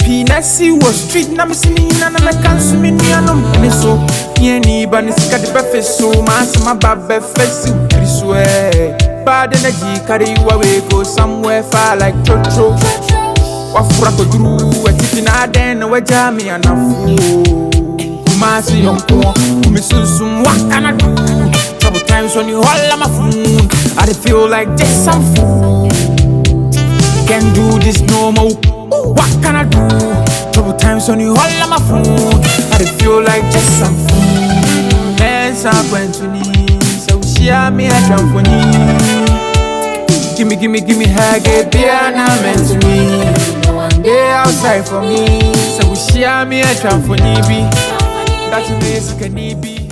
Pinassi was street, na me sini na me kansu me nuanom ne so. Ye ni ba ne sika de befe so, ma sama ba befe si kriso Bad energy carry you away, go somewhere far like Trotro. Wafura koduru, etifina den we jami anafu. Kumasi yonko, kumisusum what can I do? Trouble times when you hold on my phone, I feel like just some fool. Can't do this no more. What can I do? Trouble times when you hold on my phone, I feel like just some fool. Yes, I went to need, so share me a trampoline. Gimme hug it, be an meant to me. One day outside for me, so share me a trampoline. That's a basic need be.